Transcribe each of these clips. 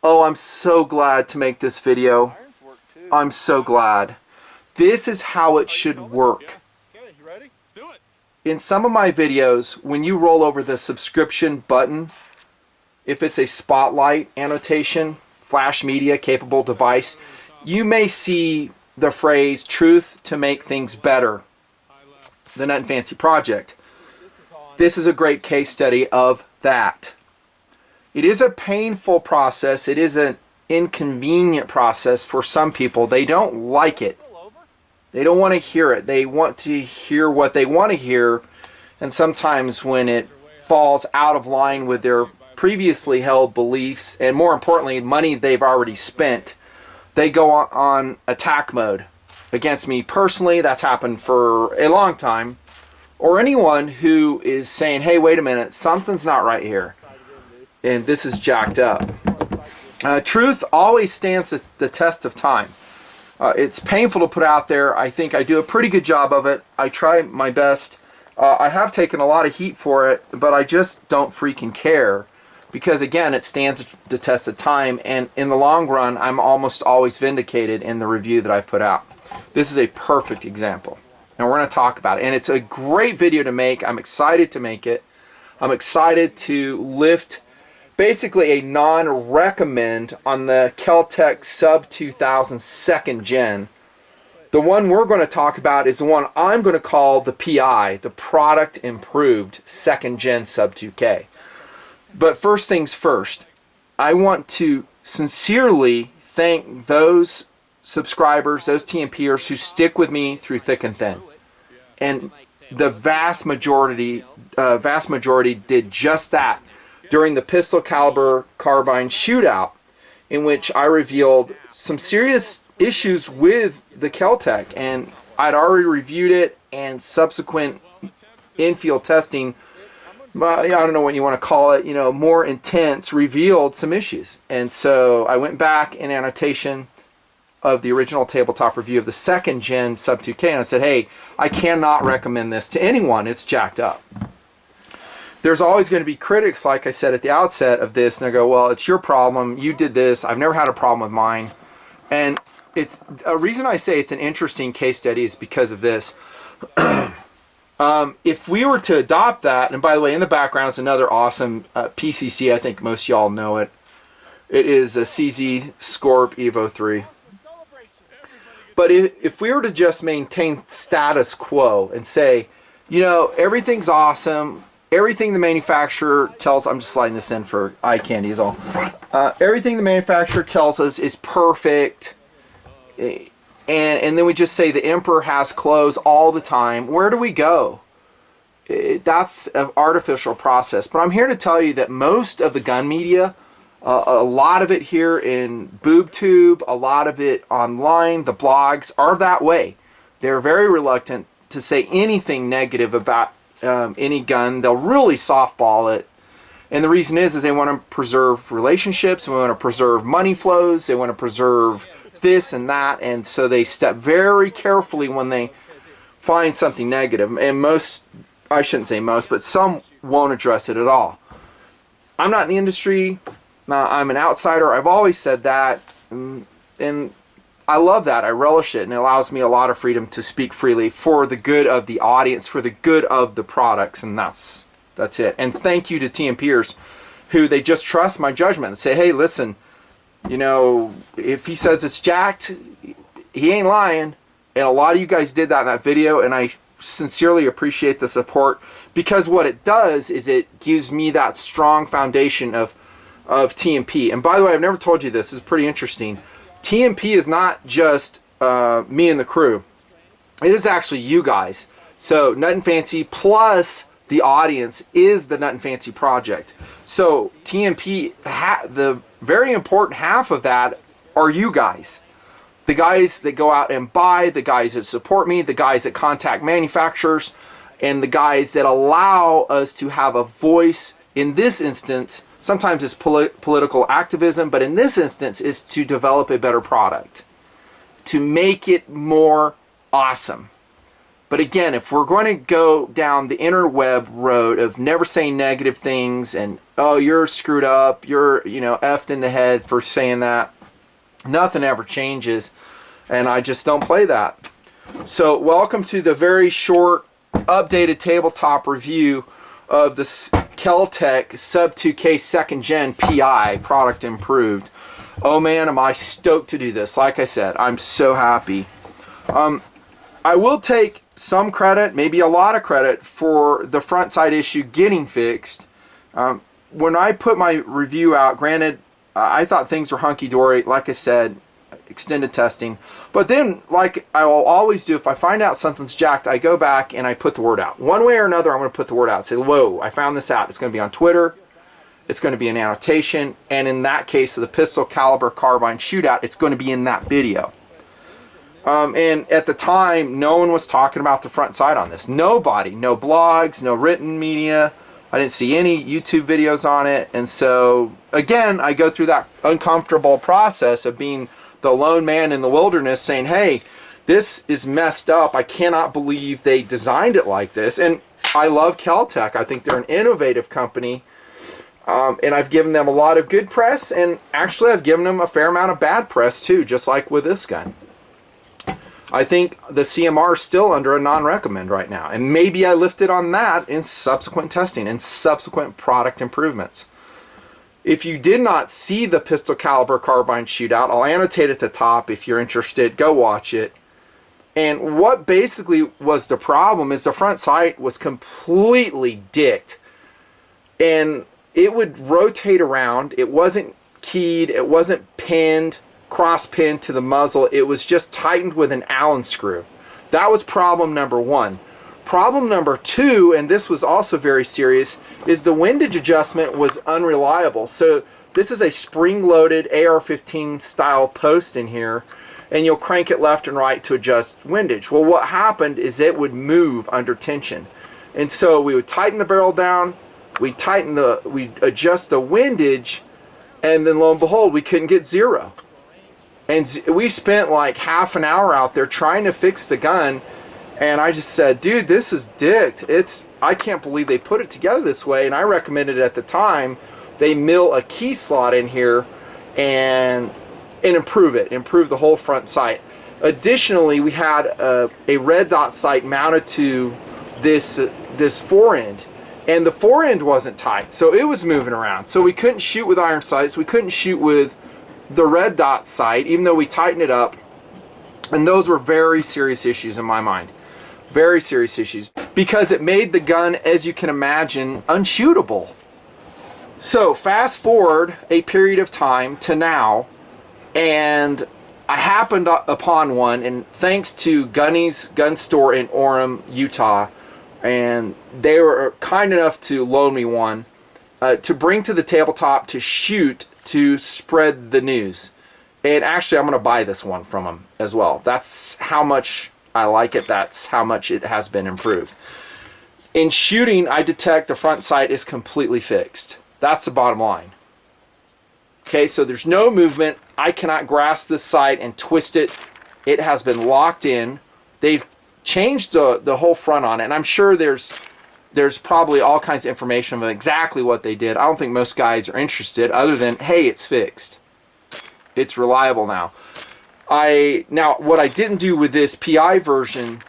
Oh, I'm so glad to make this video. I'm so glad. This is how it should work. Okay, you ready? Let's do it. In some of my videos, when you roll over the subscription button, if it's a spotlight annotation, flash media capable device, you may see the phrase truth to make things better, the Nutnfancy project. This is a great case study of that. It is a painful process. It is an inconvenient process for some people. They don't like it. They don't want to hear it. They want to hear what they want to hear, and sometimes when it falls out of line with their previously held beliefs, and more importantly, money they've already spent, they go on attack mode against me personally. That's happened for a long time. Or anyone who is saying, hey, wait a minute, something's not right here, and this is jacked up. Truth always stands the test of time. It's painful to put out there. I think I do a pretty good job of it. I try my best. I have taken a lot of heat for it, but I just don't freaking care. Because again, it stands the test of time, and in the long run, I'm almost always vindicated in the review that I've put out. This is a perfect example, and we're going to talk about it. And it's a great video to make. I'm excited to make it. I'm excited to lift basically a non-recommend on the KelTec Sub-2000 2nd Gen. The one we're going to talk about is the one I'm going to call the PI, the Product Improved 2nd Gen Sub2K. But first things first, I want to sincerely thank those subscribers, those TNPrs who stick with me through thick and thin. And the vast majority did just that during the pistol caliber carbine shootout, in which I revealed some serious issues with the KelTec, and I'd already reviewed it, and subsequent in-field testing, I don't know what you want to call it, more intense, revealed some issues. And so I went back in annotation of the original tabletop review of the 2nd Gen Sub2K, and I said, hey, I cannot recommend this to anyone. It's jacked up. There's always going to be critics, like I said at the outset of this, and they go, well, it's your problem. You did this. I've never had a problem with mine. And it's a reason I say it's an interesting case study is because of this. If we were to adopt that, and by the way, in the background is another awesome PCC. I think most y'all know it. It is a CZ Scorp Evo 3. But if we were to just maintain status quo and say, everything's awesome, everything the manufacturer tells, I'm just sliding this in for eye candy is all. Everything the manufacturer tells us is perfect, and then we just say the Emperor has clothes all the time. Where do we go? That's an artificial process. But I'm here to tell you that most of the gun media, a lot of it here in BoobTube, a lot of it online, the blogs, are that way. They're very reluctant to say anything negative about any gun. They'll really softball it. And the reason is they want to preserve relationships, they want to preserve money flows, they want to preserve this and that, and so they step very carefully when they find something negative. And most, I shouldn't say most, but some won't address it at all. I'm not in the industry. I'm an outsider. I've always said that, and I love that. I relish it, and it allows me a lot of freedom to speak freely for the good of the audience, for the good of the products, and that's it. And thank you to TNPrs who they just trust my judgment and say, hey, listen, if he says it's jacked, he ain't lying. And a lot of you guys did that in that video, and I sincerely appreciate the support, because what it does is it gives me that strong foundation of TNP. And by the way, I've never told you this. This is pretty interesting. TNP is not just me and the crew. It is actually you guys. So Nutnfancy plus the audience is the Nutnfancy project. So TNP, the very important half of that are you guys. The guys that go out and buy, the guys that support me, the guys that contact manufacturers, and the guys that allow us to have a voice. In this instance, sometimes it's political activism, but in this instance is to develop a better product, to make it more awesome. But again, if we're going to go down the interweb road of never saying negative things and, oh, you're screwed up, you're, you know, effed in the head for saying that, nothing ever changes. And I just don't play that. So welcome to the very short, updated tabletop review of the KelTec Sub2K 2nd Gen PI product improved. Oh man, am I stoked to do this. Like I said, I'm so happy. I will take some credit, maybe a lot of credit, for the front side issue getting fixed. When I put my review out, granted, I thought things were hunky-dory. Like I said, extended testing. But then, like I will always do, if I find out something's jacked, I go back and I put the word out. One way or another, I'm going to put the word out. Say, whoa, I found this out. It's going to be on Twitter. It's going to be an annotation. And in that case of the pistol caliber carbine shootout, it's going to be in that video. And at the time, no one was talking about the front side on this. Nobody. No blogs, no written media. I didn't see any YouTube videos on it. And so, again, I go through that uncomfortable process of being the lone man in the wilderness saying, hey, this is messed up. I cannot believe they designed it like this. And I love KelTec. I think they're an innovative company. And I've given them a lot of good press. And actually, I've given them a fair amount of bad press, too, just like with this gun. I think the CMR is still under a non-recommend right now. And maybe I lifted on that in subsequent testing and subsequent product improvements. If you did not see the pistol caliber carbine shootout, I'll annotate at the top. If you're interested, go watch it. And what basically was the problem is the front sight was completely dicked. And it would rotate around. It wasn't keyed. It wasn't pinned, cross-pinned to the muzzle. It was just tightened with an Allen screw. That was problem number one. Problem number two, and this was also very serious, is the windage adjustment was unreliable. So this is a spring-loaded AR-15 style post in here, and you'll crank it left and right to adjust windage. Well, what happened is it would move under tension. And so we would tighten the barrel down, we'd adjust the windage, and then lo and behold, we couldn't get zero. And we spent like half an hour out there trying to fix the gun. And I just said, dude, this is dicked. I can't believe they put it together this way. And I recommended at the time they mill a key slot in here and improve it. Improve the whole front sight. Additionally, we had a red dot sight mounted to this forend. And the forend wasn't tight. So it was moving around. So we couldn't shoot with iron sights. We couldn't shoot with the red dot sight, even though we tightened it up. And those were very serious issues in my mind. Very serious issues. Because it made the gun, as you can imagine, unshootable. So fast forward a period of time to now, and I happened upon one, and thanks to Gunnies gun store in Orem, Utah, and they were kind enough to loan me one to bring to the tabletop to shoot to spread the news. And actually, I'm going to buy this one from them as well. That's how much I like it. That's how much it has been improved. In shooting, I detect the front sight is completely fixed. That's the bottom line. Okay, so there's no movement. I cannot grasp this sight and twist it. It has been locked in. They've changed the whole front on it. And I'm sure there's probably all kinds of information of exactly what they did. I don't think most guys are interested other than, hey, it's fixed. It's reliable now. Now, what I didn't do with this PI version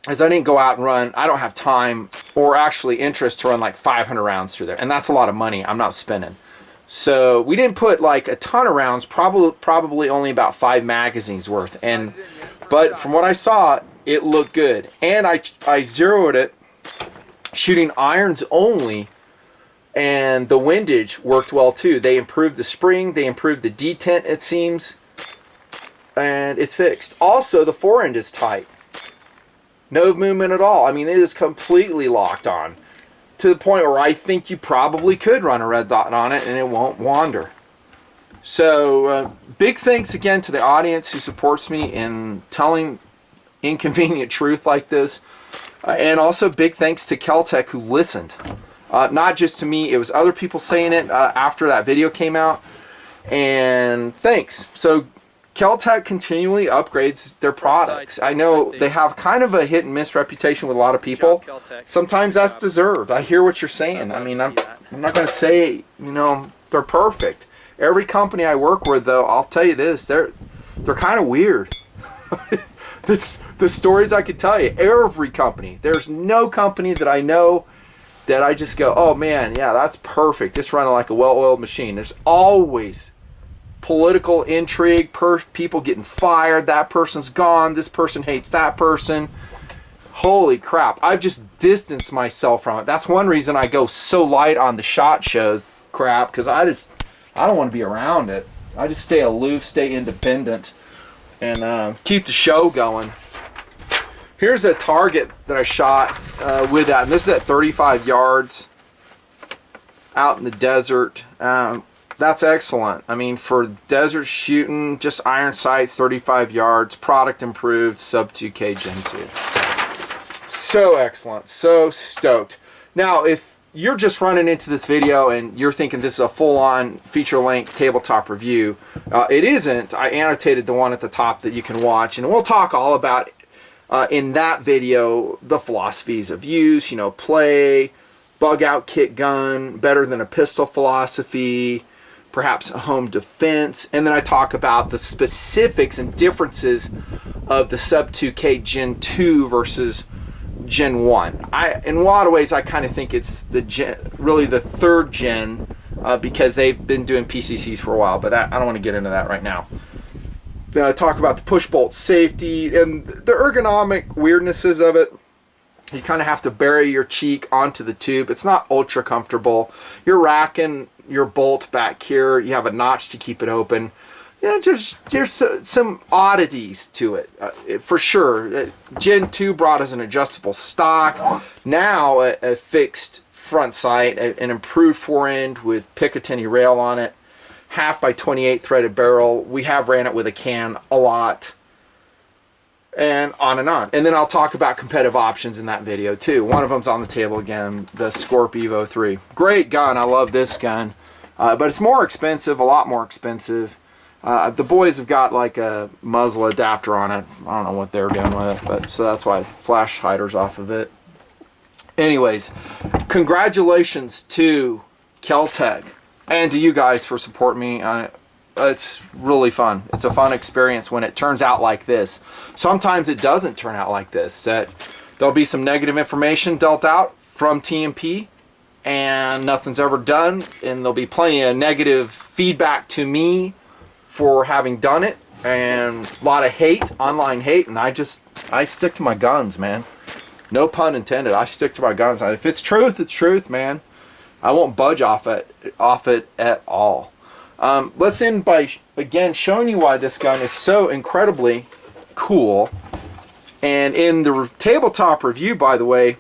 is I didn't go out and run. I don't have time or actually interest to run like 500 rounds through there. And that's a lot of money I'm not spending. So we didn't put like a ton of rounds, probably only about 5 magazines worth. But from what I saw, it looked good. And I zeroed it shooting irons only, and the windage worked well too. They improved the spring, they improved the detent, it seems, and it's fixed. Also, the forend is tight. No movement at all. I mean, it is completely locked on to the point where I think you probably could run a red dot on it and it won't wander. So, big thanks again to the audience who supports me in telling inconvenient truth like this. And also big thanks to KelTec who listened. Not just to me, it was other people saying it after that video came out. And thanks. So KelTec continually upgrades their products. I know they have kind of a hit and miss reputation with a lot of people. Sometimes that's deserved. I hear what you're saying. I mean, I'm not going to say, you know, they're perfect. Every company I work with, though, I'll tell you this, they're kind of weird. The stories I could tell you, every company. There's no company that I know that I just go, oh man, yeah, that's perfect. It's running like a well-oiled machine. There's always political intrigue, people getting fired, that person's gone, this person hates that person. Holy crap, I've just distanced myself from it. That's one reason I go so light on the SHOT Shows crap, because I don't want to be around it. I just stay aloof, stay independent, and keep the show going. Here's a target that I shot with that, and this is at 35 yards out in the desert. That's excellent. I mean, for desert shooting, just iron sights, 35 yards, product improved, Sub2K Gen 2. So excellent, so stoked. Now, if you're just running into this video and you're thinking this is a full-on feature-length tabletop review, it isn't. I annotated the one at the top that you can watch, and we'll talk all about in that video the philosophies of use, you know, play, bug-out kit gun, better than a pistol philosophy, perhaps a home defense, and then I talk about the specifics and differences of the Sub2K Gen 2 versus Gen 1. In a lot of ways, I kind of think it's really the third gen because they've been doing PCCs for a while, but I don't want to get into that right now. Talk about the push bolt safety and the ergonomic weirdnesses of it. You kind of have to bury your cheek onto the tube. It's not ultra comfortable. You're racking your bolt back here. You have a notch to keep it open. Yeah, there's some oddities to it, for sure. Gen 2 brought us an adjustable stock. Now a fixed front sight, an improved fore-end with Picatinny rail on it. 1/2x28 threaded barrel. We have ran it with a can a lot. And on and on. And then I'll talk about competitive options in that video too. One of them's on the table again, the Scorp Evo 3. Great gun, I love this gun. But it's more expensive, a lot more expensive. The boys have got like a muzzle adapter on it. I don't know what they're doing with it, but so that's why flash hider's off of it. Anyways, congratulations to KelTec and to you guys for supporting me. It's really fun. It's a fun experience when it turns out like this. Sometimes it doesn't turn out like this. There'll be some negative information dealt out from TNP and nothing's ever done, and there'll be plenty of negative feedback to me for having done it, and a lot of hate, online hate, and I stick to my guns, man. No pun intended. I stick to my guns. If it's truth, it's truth, man. I won't budge off it at all. Let's end by, again, showing you why this gun is so incredibly cool. And in the tabletop review, by the way,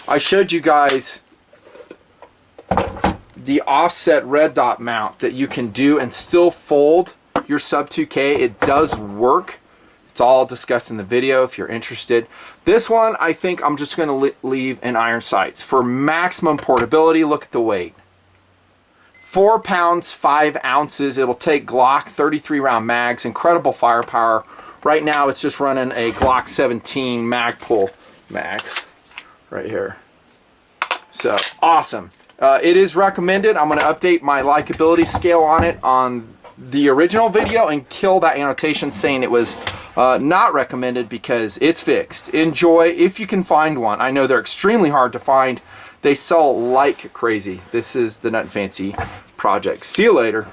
I showed you guys the offset red dot mount that you can do and still fold your Sub2K. It does work. It's all discussed in the video if you're interested. This one, I think I'm just going to leave in iron sights. For maximum portability, look at the weight. 4 pounds, 5 ounces. It'll take Glock 33 round mags. Incredible firepower. Right now, it's just running a Glock 17 Magpul mag right here. So, awesome. It is recommended. I'm going to update my likability scale on it on the original video and kill that annotation saying it was not recommended because it's fixed. Enjoy if you can find one. I know they're extremely hard to find. They sell like crazy. This is the Nutnfancy project. See you later.